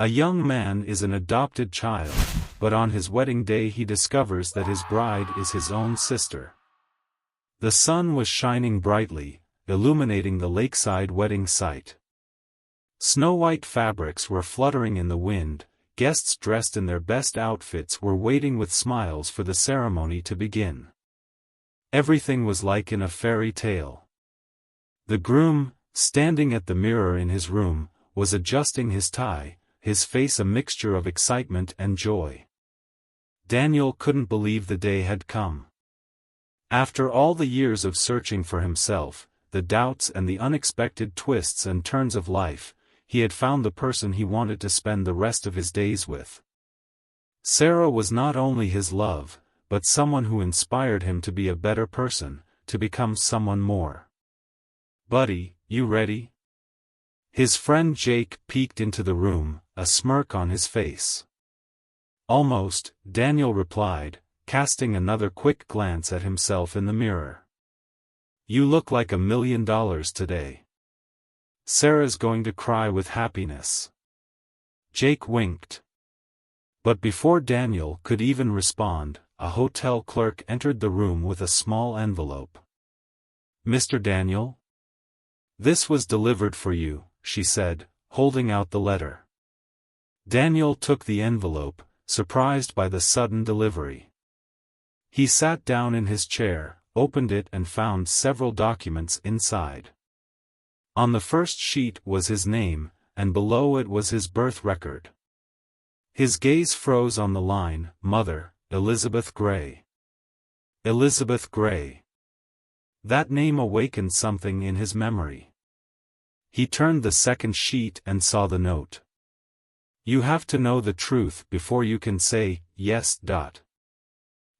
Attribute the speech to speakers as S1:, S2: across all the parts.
S1: A young man is an adopted child, but on his wedding day he discovers that his bride is his own sister. The sun was shining brightly, illuminating the lakeside wedding site. Snow-white fabrics were fluttering in the wind, guests dressed in their best outfits were waiting with smiles for the ceremony to begin. Everything was like in a fairy tale. The groom, standing at the mirror in his room, was adjusting his tie, his face a mixture of excitement and joy. Daniel couldn't believe the day had come. After all the years of searching for himself, the doubts and the unexpected twists and turns of life, he had found the person he wanted to spend the rest of his days with. Sarah was not only his love, but someone who inspired him to be a better person, to become someone more. "Buddy, you ready?" His friend Jake peeked into the room, a smirk on his face. "Almost," Daniel replied, casting another quick glance at himself in the mirror. "You look like $1 million today. Sarah's going to cry with happiness." Jake winked. But before Daniel could even respond, a hotel clerk entered the room with a small envelope. "Mr. Daniel? This was delivered for you," she said, holding out the letter. Daniel took the envelope, surprised by the sudden delivery. He sat down in his chair, opened it and found several documents inside. On the first sheet was his name, and below it was his birth record. His gaze froze on the line, "Mother, Elizabeth Gray." Elizabeth Gray. That name awakened something in his memory. He turned the second sheet and saw the note. "You have to know the truth before you can say, yes.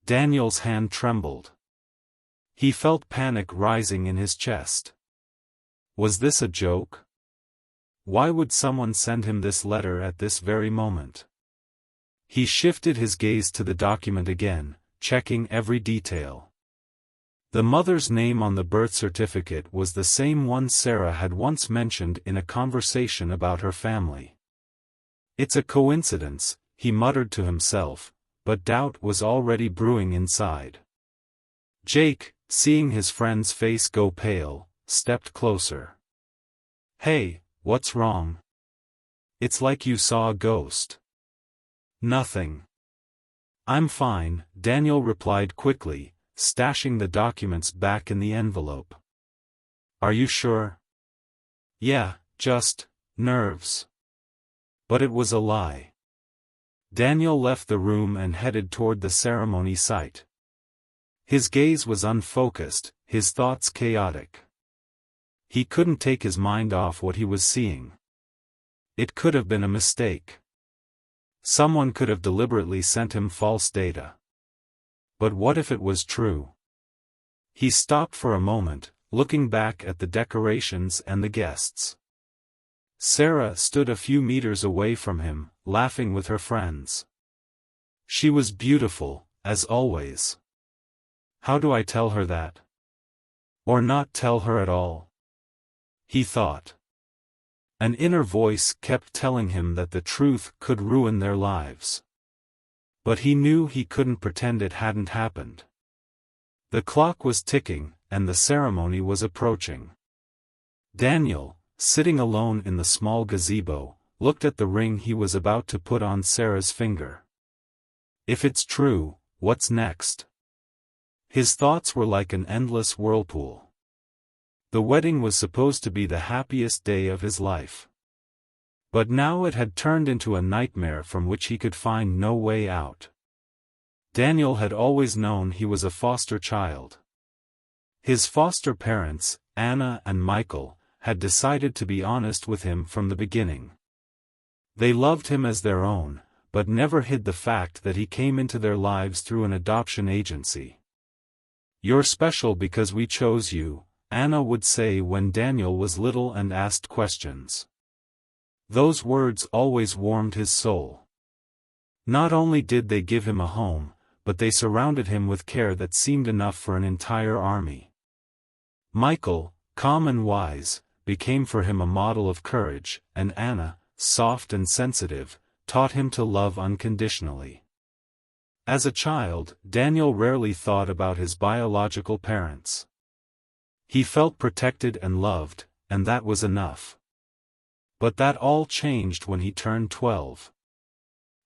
S1: Daniel's hand trembled. He felt panic rising in his chest. Was this a joke? Why would someone send him this letter at this very moment? He shifted his gaze to the document again, checking every detail. The mother's name on the birth certificate was the same one Sarah had once mentioned in a conversation about her family. "It's a coincidence," he muttered to himself, but doubt was already brewing inside. Jake, seeing his friend's face go pale, stepped closer. "Hey, what's wrong? It's like you saw a ghost." "Nothing. I'm fine," Daniel replied quickly, stashing the documents back in the envelope. "Are you sure?" "Yeah, just nerves." But it was a lie. Daniel left the room and headed toward the ceremony site. His gaze was unfocused, his thoughts chaotic. He couldn't take his mind off what he was seeing. It could have been a mistake. Someone could have deliberately sent him false data. But what if it was true? He stopped for a moment, looking back at the decorations and the guests. Sarah stood a few meters away from him, laughing with her friends. She was beautiful, as always. How do I tell her that? Or not tell her at all? He thought. An inner voice kept telling him that the truth could ruin their lives. But he knew he couldn't pretend it hadn't happened. The clock was ticking, and the ceremony was approaching. Daniel, sitting alone in the small gazebo, looked at the ring he was about to put on Sarah's finger. If it's true, what's next? His thoughts were like an endless whirlpool. The wedding was supposed to be the happiest day of his life. But now it had turned into a nightmare from which he could find no way out. Daniel had always known he was a foster child. His foster parents, Anna and Michael, had decided to be honest with him from the beginning. They loved him as their own, but never hid the fact that he came into their lives through an adoption agency. "You're special because we chose you," Anna would say when Daniel was little and asked questions. Those words always warmed his soul. Not only did they give him a home, but they surrounded him with care that seemed enough for an entire army. Michael, calm and wise, became for him a model of courage, and Anna, soft and sensitive, taught him to love unconditionally. As a child, Daniel rarely thought about his biological parents. He felt protected and loved, and that was enough. But that all changed when he turned 12.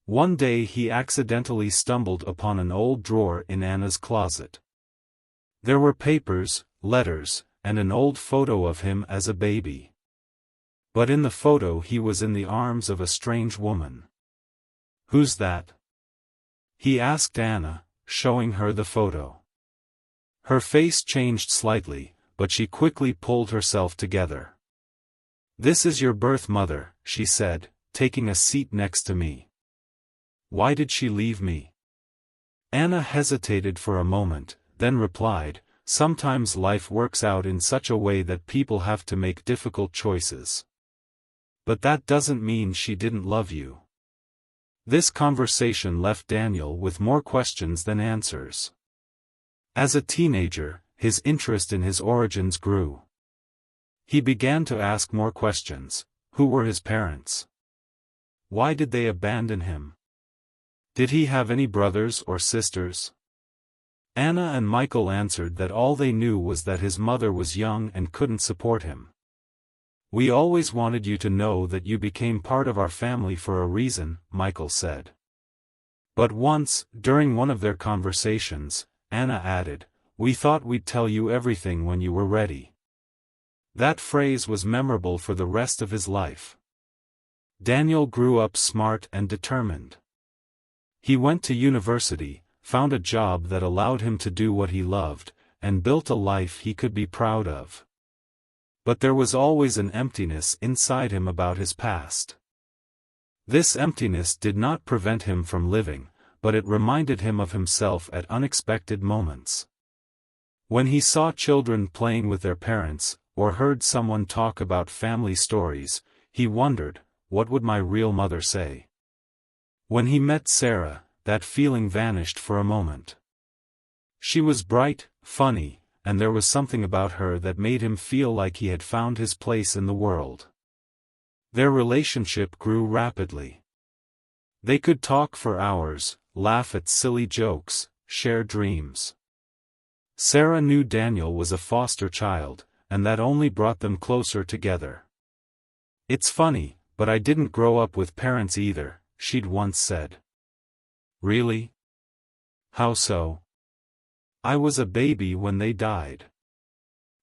S1: One day he accidentally stumbled upon an old drawer in Anna's closet. There were papers, letters, and an old photo of him as a baby. But in the photo he was in the arms of a strange woman. "Who's that?" he asked Anna, showing her the photo. Her face changed slightly, but she quickly pulled herself together. "This is your birth mother," she said, taking a seat next to me. "Why did she leave me?" Anna hesitated for a moment, then replied, "Sometimes life works out in such a way that people have to make difficult choices. But that doesn't mean she didn't love you." This conversation left Daniel with more questions than answers. As a teenager, his interest in his origins grew. He began to ask more questions. Who were his parents? Why did they abandon him? Did he have any brothers or sisters? Anna and Michael answered that all they knew was that his mother was young and couldn't support him. "We always wanted you to know that you became part of our family for a reason," Michael said. But once, during one of their conversations, Anna added, "We thought we'd tell you everything when you were ready." That phrase was memorable for the rest of his life. Daniel grew up smart and determined. He went to university, found a job that allowed him to do what he loved, and built a life he could be proud of. But there was always an emptiness inside him about his past. This emptiness did not prevent him from living, but it reminded him of himself at unexpected moments. When he saw children playing with their parents, or heard someone talk about family stories, he wondered, what would my real mother say? When he met Sarah, that feeling vanished for a moment. She was bright, funny, and there was something about her that made him feel like he had found his place in the world. Their relationship grew rapidly. They could talk for hours, laugh at silly jokes, share dreams. Sarah knew Daniel was a foster child, and that only brought them closer together. "It's funny, but I didn't grow up with parents either," she'd once said. "Really? How so?" "I was a baby when they died.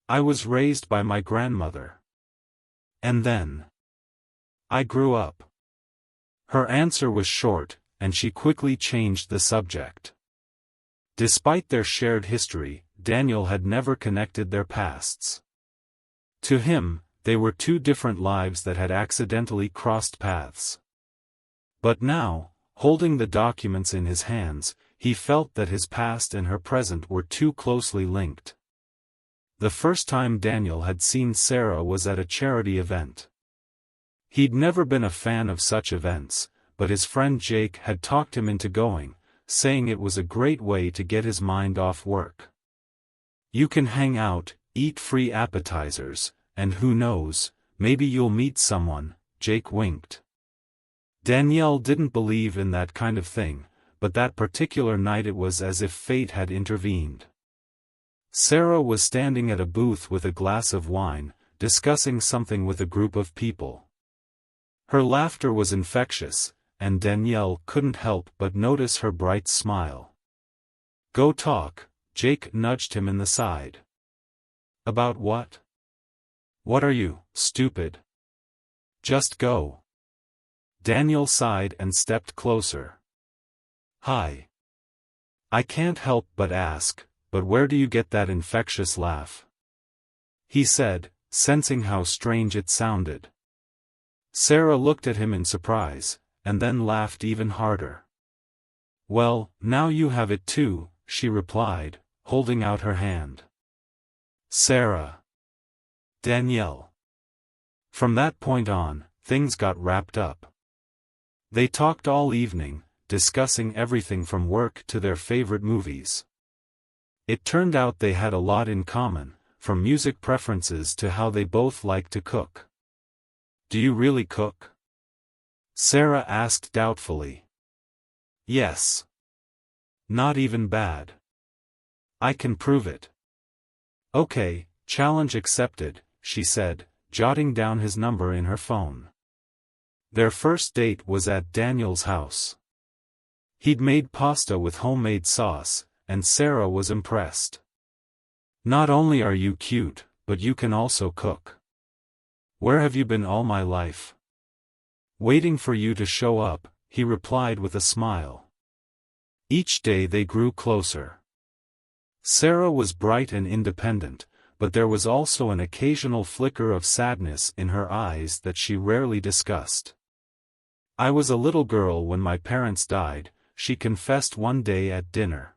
S1: I was raised by my grandmother. And then I grew up." Her answer was short, and she quickly changed the subject. Despite their shared history, Daniel had never connected their pasts. To him, they were two different lives that had accidentally crossed paths. But now, holding the documents in his hands, he felt that his past and her present were too closely linked. The first time Daniel had seen Sarah was at a charity event. He'd never been a fan of such events, but his friend Jake had talked him into going, saying it was a great way to get his mind off work. "You can hang out, eat free appetizers, and who knows, maybe you'll meet someone," Jake winked. Danielle didn't believe in that kind of thing, but that particular night it was as if fate had intervened. Sarah was standing at a booth with a glass of wine, discussing something with a group of people. Her laughter was infectious, and Danielle couldn't help but notice her bright smile. "Go talk," Jake nudged him in the side. "About what? What are you, stupid? Just go." Daniel sighed and stepped closer. "Hi. I can't help but ask, but where do you get that infectious laugh?" he said, sensing how strange it sounded. Sarah looked at him in surprise, and then laughed even harder. "Well, now you have it too," she replied, holding out her hand. "Sarah. Danielle." From that point on, things got wrapped up. They talked all evening, discussing everything from work to their favorite movies. It turned out they had a lot in common, from music preferences to how they both liked to cook. "Do you really cook?" Sarah asked doubtfully. Yes. Not even bad. I can prove it. Okay, challenge accepted, she said, jotting down his number in her phone. Their first date was at Daniel's house. He'd made pasta with homemade sauce, and Sarah was impressed. Not only are you cute, but you can also cook. Where have you been all my life? Waiting for you to show up, he replied with a smile. Each day they grew closer. Sarah was bright and independent, but there was also an occasional flicker of sadness in her eyes that she rarely discussed. I was a little girl when my parents died, she confessed one day at dinner.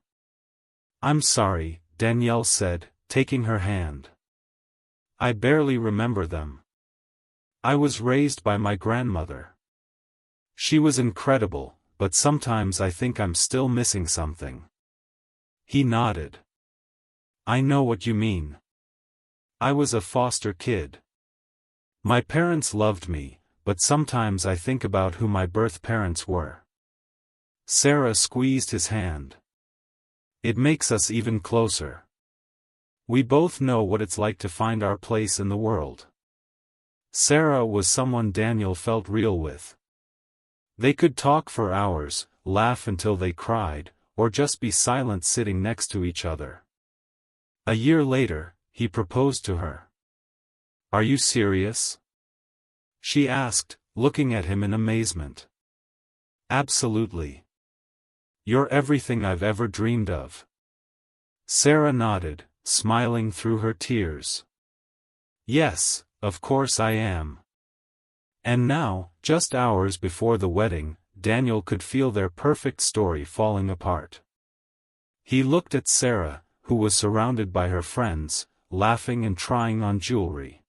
S1: I'm sorry, Danielle said, taking her hand. I barely remember them. I was raised by my grandmother. She was incredible, but sometimes I think I'm still missing something. He nodded. I know what you mean. I was a foster kid. My parents loved me, but sometimes I think about who my birth parents were. Sarah squeezed his hand. It makes us even closer. We both know what it's like to find our place in the world. Sarah was someone Daniel felt real with. They could talk for hours, laugh until they cried, or just be silent sitting next to each other. A year later, he proposed to her. Are you serious? She asked, looking at him in amazement. Absolutely. You're everything I've ever dreamed of. Sarah nodded, smiling through her tears. Yes, of course I am. And now, just hours before the wedding, Daniel could feel their perfect story falling apart. He looked at Sarah, who was surrounded by her friends, laughing and trying on jewelry.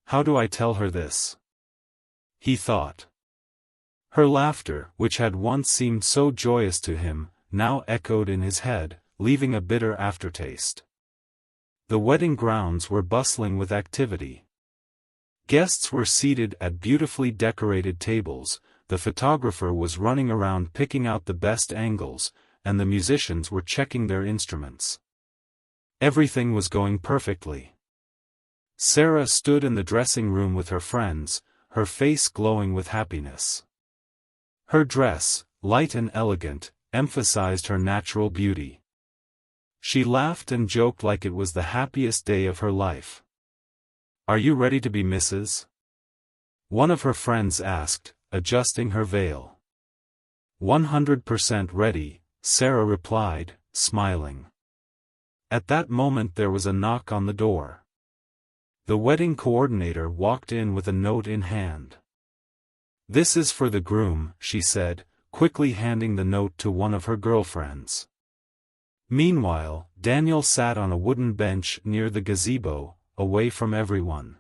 S1: How do I tell her this? He thought. Her laughter, which had once seemed so joyous to him, now echoed in his head, leaving a bitter aftertaste. The wedding grounds were bustling with activity. Guests were seated at beautifully decorated tables, the photographer was running around picking out the best angles, and the musicians were checking their instruments. Everything was going perfectly. Sarah stood in the dressing room with her friends, her face glowing with happiness. Her dress, light and elegant, emphasized her natural beauty. She laughed and joked like it was the happiest day of her life. Are you ready to be Mrs.? One of her friends asked, adjusting her veil. 100% ready, Sarah replied, smiling. At that moment there was a knock on the door. The wedding coordinator walked in with a note in hand. This is for the groom, she said, quickly handing the note to one of her girlfriends. Meanwhile, Daniel sat on a wooden bench near the gazebo, away from everyone.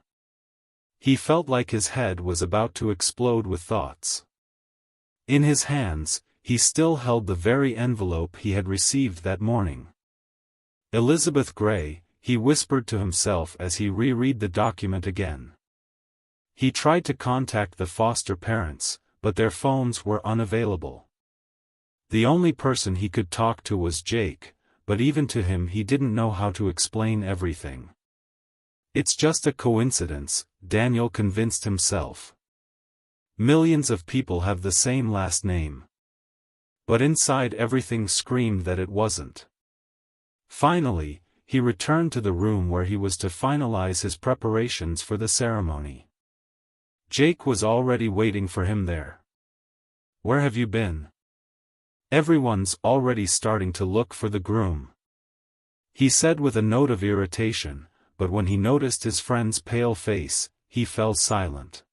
S1: He felt like his head was about to explode with thoughts. In his hands, he still held the very envelope he had received that morning. Elizabeth Gray, he whispered to himself as he reread the document again. He tried to contact the foster parents, but their phones were unavailable. The only person he could talk to was Jake, but even to him he didn't know how to explain everything. It's just a coincidence, Daniel convinced himself. Millions of people have the same last name. But inside everything screamed that it wasn't. Finally, he returned to the room where he was to finalize his preparations for the ceremony. Jake was already waiting for him there. Where have you been? Everyone's already starting to look for the groom. He said with a note of irritation, but when he noticed his friend's pale face, he fell silent.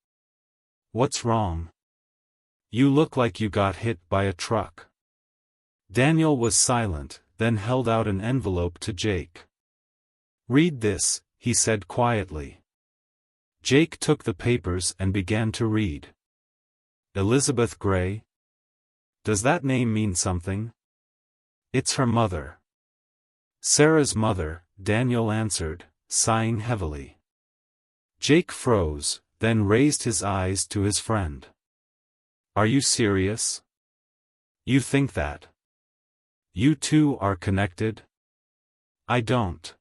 S1: What's wrong? You look like you got hit by a truck. Daniel was silent, then held out an envelope to Jake. Read this, he said quietly. Jake took the papers and began to read. Elizabeth Gray? Does that name mean something? It's her mother. Sarah's mother, Daniel answered, sighing heavily. Jake froze, then raised his eyes to his friend. Are you serious? You think that you two are connected? I don't.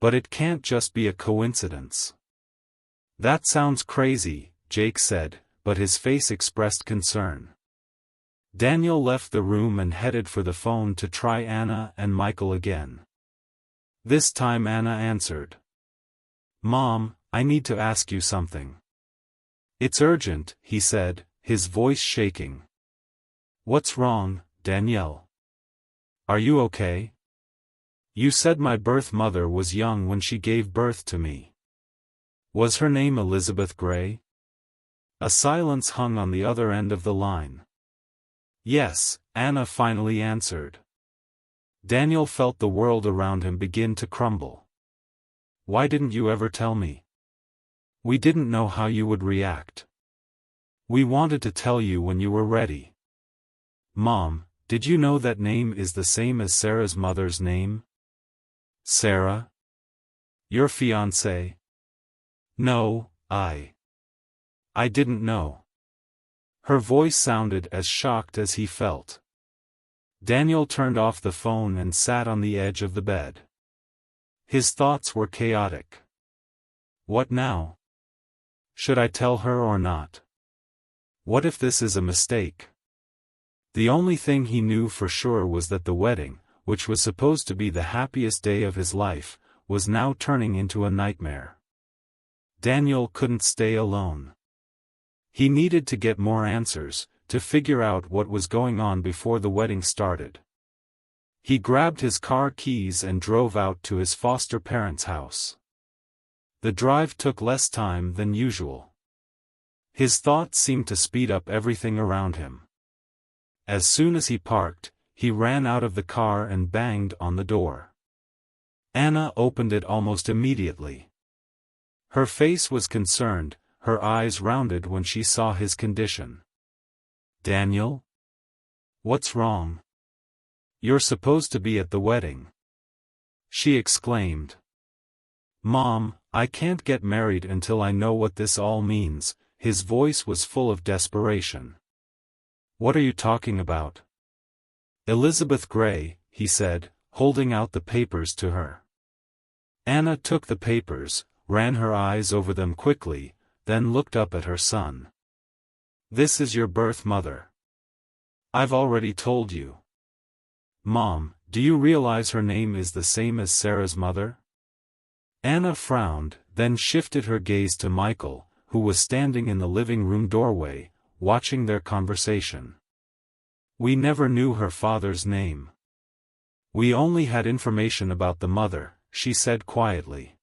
S1: But it can't just be a coincidence. That sounds crazy, Jake said, but his face expressed concern. Daniel left the room and headed for the phone to try Anna and Michael again. This time Anna answered. Mom, I need to ask you something. It's urgent, he said, his voice shaking. What's wrong, Danielle? Are you okay? You said my birth mother was young when she gave birth to me. Was her name Elizabeth Gray? A silence hung on the other end of the line. Yes, Anna finally answered. Daniel felt the world around him begin to crumble. Why didn't you ever tell me? We didn't know how you would react. We wanted to tell you when you were ready. Mom, did you know that name is the same as Sarah's mother's name? Sarah? Your fiancée? No, I didn't know. Her voice sounded as shocked as he felt. Daniel turned off the phone and sat on the edge of the bed. His thoughts were chaotic. What now? Should I tell her or not? What if this is a mistake? The only thing he knew for sure was that the wedding, which was supposed to be the happiest day of his life, was now turning into a nightmare. Daniel couldn't stay alone. He needed to get more answers, to figure out what was going on before the wedding started. He grabbed his car keys and drove out to his foster parents' house. The drive took less time than usual. His thoughts seemed to speed up everything around him. As soon as he parked, he ran out of the car and banged on the door. Anna opened it almost immediately. Her face was concerned, her eyes rounded when she saw his condition. Daniel? What's wrong? You're supposed to be at the wedding. She exclaimed. Mom, I can't get married until I know what this all means. His voice was full of desperation. What are you talking about? Elizabeth Gray, he said, holding out the papers to her. Anna took the papers, ran her eyes over them quickly, then looked up at her son. This is your birth mother. I've already told you. Mom, do you realize her name is the same as Sarah's mother? Anna frowned, then shifted her gaze to Michael, who was standing in the living room doorway, watching their conversation. We never knew her father's name. We only had information about the mother, she said quietly.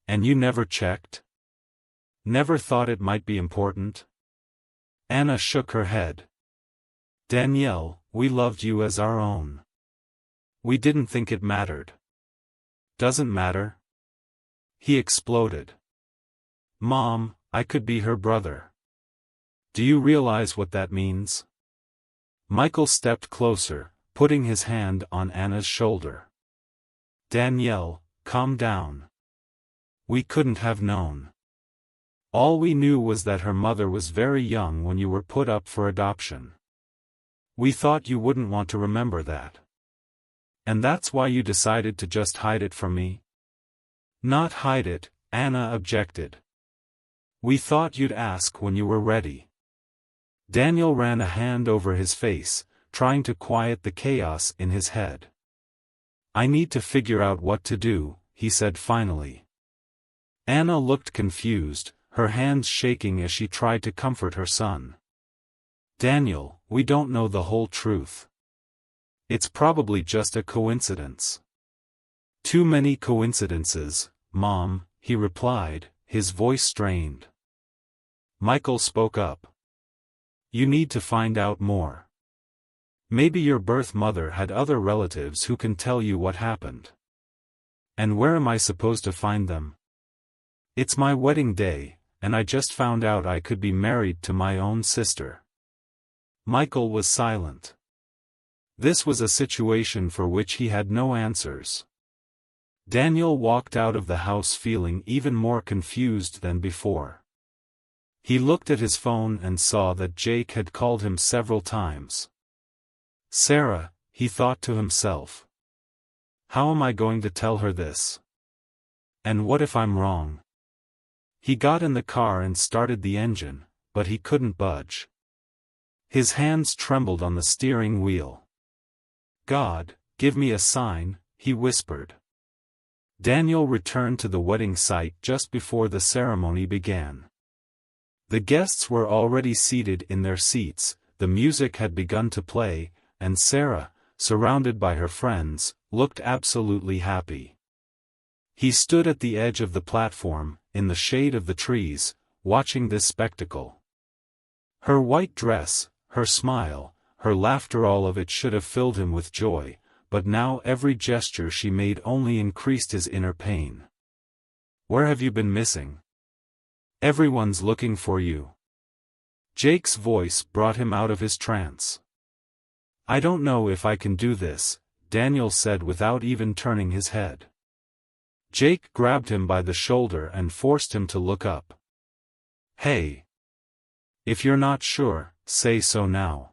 S1: And you never checked? Never thought it might be important? Anna shook her head. Danielle, we loved you as our own. We didn't think it mattered. Doesn't matter? He exploded. Mom, I could be her brother. Do you realize what that means? Michael stepped closer, putting his hand on Anna's shoulder. Danielle, calm down. We couldn't have known. All we knew was that her mother was very young when you were put up for adoption. We thought you wouldn't want to remember that. And that's why you decided to just hide it from me? Not hide it, Anna objected. We thought you'd ask when you were ready. Daniel ran a hand over his face, trying to quiet the chaos in his head. I need to figure out what to do, he said finally. Anna looked confused, her hands shaking as she tried to comfort her son. Daniel, we don't know the whole truth. It's probably just a coincidence. Too many coincidences, Mom, he replied, his voice strained. Michael spoke up. You need to find out more. Maybe your birth mother had other relatives who can tell you what happened. And where am I supposed to find them? It's my wedding day, and I just found out I could be married to my own sister. Michael was silent. This was a situation for which he had no answers. Daniel walked out of the house feeling even more confused than before. He looked at his phone and saw that Jake had called him several times. Sarah, he thought to himself. How am I going to tell her this? And what if I'm wrong? He got in the car and started the engine, but he couldn't budge. His hands trembled on the steering wheel. God, give me a sign, he whispered. Daniel returned to the wedding site just before the ceremony began. The guests were already seated in their seats, the music had begun to play, and Sarah, surrounded by her friends, looked absolutely happy. He stood at the edge of the platform, in the shade of the trees, watching this spectacle. Her white dress, her smile, her laughter, all of it should have filled him with joy, but now every gesture she made only increased his inner pain. Where have you been missing? Everyone's looking for you. Jake's voice brought him out of his trance. I don't know if I can do this, Daniel said without even turning his head. Jake grabbed him by the shoulder and forced him to look up. Hey! If you're not sure, say so now.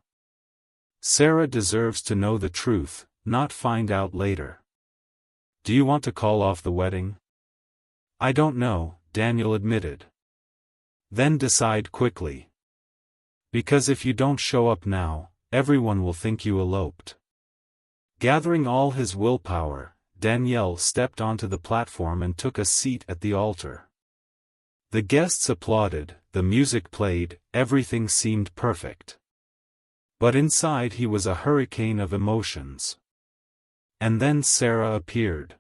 S1: Sarah deserves to know the truth, not find out later. Do you want to call off the wedding? I don't know, Daniel admitted. Then decide quickly. Because if you don't show up now, everyone will think you eloped. Gathering all his willpower, Daniel stepped onto the platform and took a seat at the altar. The guests applauded, the music played, everything seemed perfect. But inside he was a hurricane of emotions. And then Sarah appeared.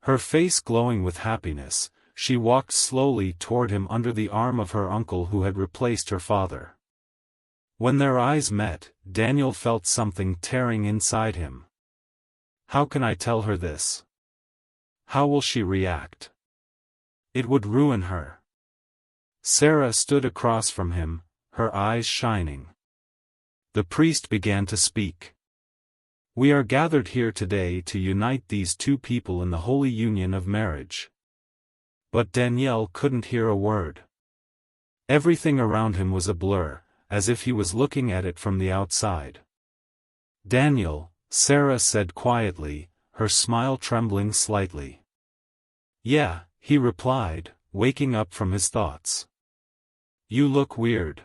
S1: Her face glowing with happiness, she walked slowly toward him under the arm of her uncle who had replaced her father. When their eyes met, Daniel felt something tearing inside him. How can I tell her this? How will she react? It would ruin her. Sarah stood across from him, her eyes shining. The priest began to speak. We are gathered here today to unite these two people in the holy union of marriage. But Daniel couldn't hear a word. Everything around him was a blur, as if he was looking at it from the outside. Daniel, Sarah said quietly, her smile trembling slightly. Yeah, he replied, waking up from his thoughts. You look weird.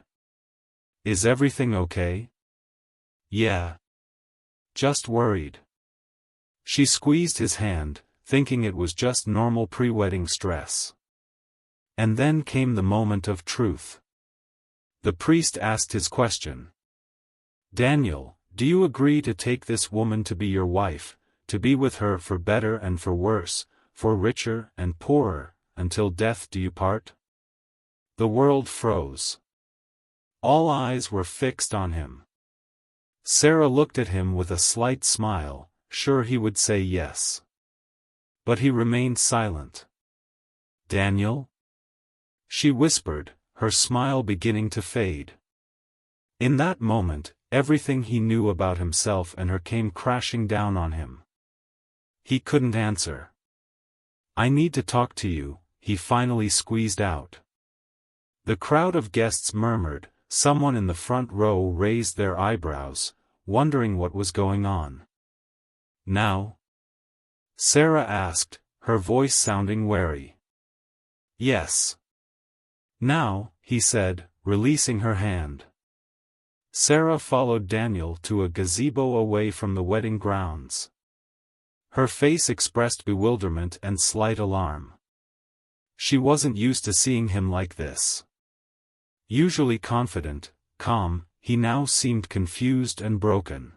S1: Is everything okay? Yeah. Just worried. She squeezed his hand, thinking it was just normal pre-wedding stress. And then came the moment of truth. The priest asked his question. Daniel, do you agree to take this woman to be your wife, to be with her for better and for worse, for richer and poorer, until death do you part? The world froze. All eyes were fixed on him. Sarah looked at him with a slight smile, sure he would say yes. But he remained silent. Daniel? She whispered, her smile beginning to fade. In that moment, everything he knew about himself and her came crashing down on him. He couldn't answer. I need to talk to you, he finally squeezed out. The crowd of guests murmured, someone in the front row raised their eyebrows, wondering what was going on. Now? Sarah asked, her voice sounding wary. Yes. Now, he said, releasing her hand. Sarah followed Daniel to a gazebo away from the wedding grounds. Her face expressed bewilderment and slight alarm. She wasn't used to seeing him like this. Usually confident, calm, he now seemed confused and broken.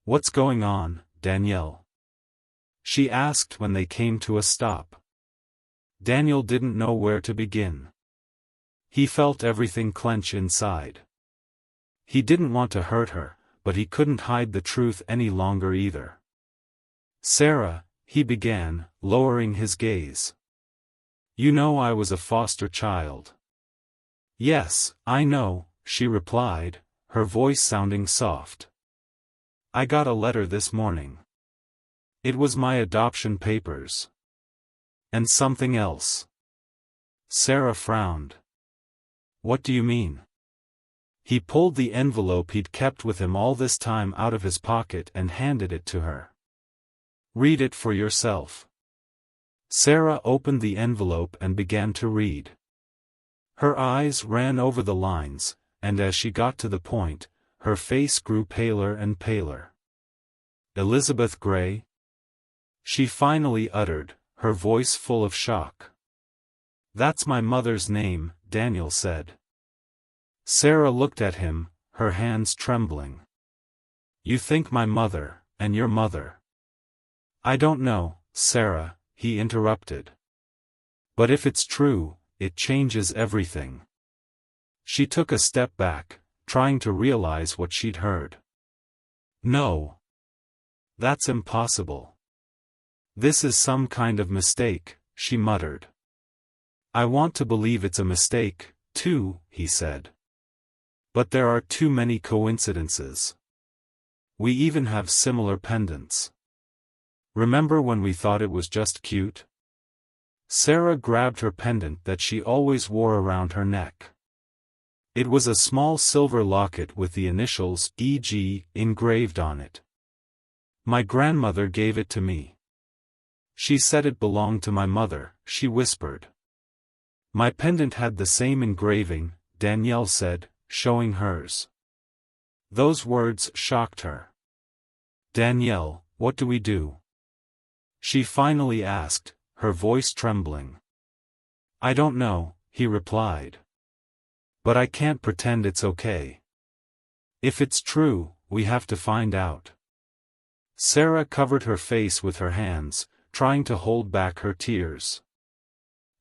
S1: What's going on, Danielle? She asked when they came to a stop. Daniel didn't know where to begin. He felt everything clench inside. He didn't want to hurt her, but he couldn't hide the truth any longer either. Sarah, he began, lowering his gaze. You know I was a foster child. Yes, I know, she replied, her voice sounding soft. I got a letter this morning. It was my adoption papers. And something else. Sarah frowned. What do you mean? He pulled the envelope he'd kept with him all this time out of his pocket and handed it to her. Read it for yourself. Sarah opened the envelope and began to read. Her eyes ran over the lines, and as she got to the point, her face grew paler and paler. Elizabeth Gray? She finally uttered, her voice full of shock. That's my mother's name, Daniel said. Sarah looked at him, her hands trembling. You think my mother, and your mother. I don't know, Sarah, he interrupted. But if it's true, it changes everything. She took a step back, trying to realize what she'd heard. No. That's impossible. This is some kind of mistake, she muttered. I want to believe it's a mistake, too, he said. But there are too many coincidences. We even have similar pendants. Remember when we thought it was just cute? Sarah grabbed her pendant that she always wore around her neck. It was a small silver locket with the initials E.G. engraved on it. My grandmother gave it to me. She said it belonged to my mother, she whispered. My pendant had the same engraving, Danielle said, showing hers. Those words shocked her. Danielle, what do we do? She finally asked, her voice trembling. I don't know, he replied. But I can't pretend it's okay. If it's true, we have to find out. Sarah covered her face with her hands, trying to hold back her tears.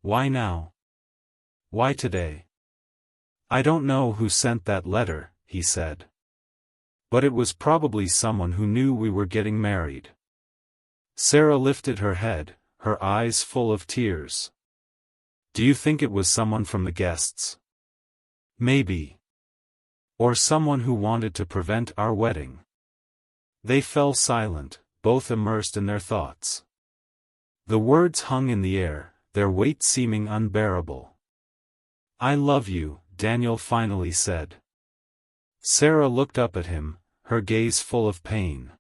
S1: Why now? Why today? I don't know who sent that letter, he said. But it was probably someone who knew we were getting married. Sarah lifted her head, her eyes full of tears. Do you think it was someone from the guests? Maybe. Or someone who wanted to prevent our wedding. They fell silent, both immersed in their thoughts. The words hung in the air, their weight seeming unbearable. I love you, Daniel finally said. Sarah looked up at him, her gaze full of pain.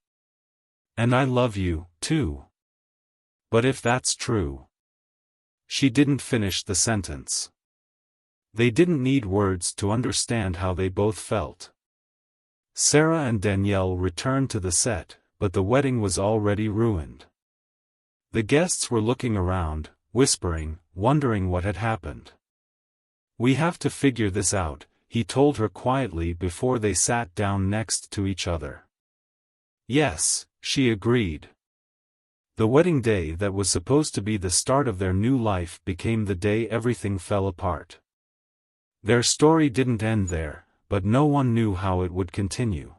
S1: And I love you, too. But if that's true. She didn't finish the sentence. They didn't need words to understand how they both felt. Sarah and Danielle returned to the set, but the wedding was already ruined. The guests were looking around, whispering, wondering what had happened. We have to figure this out, he told her quietly before they sat down next to each other. Yes, she agreed. The wedding day that was supposed to be the start of their new life became the day everything fell apart. Their story didn't end there, but no one knew how it would continue.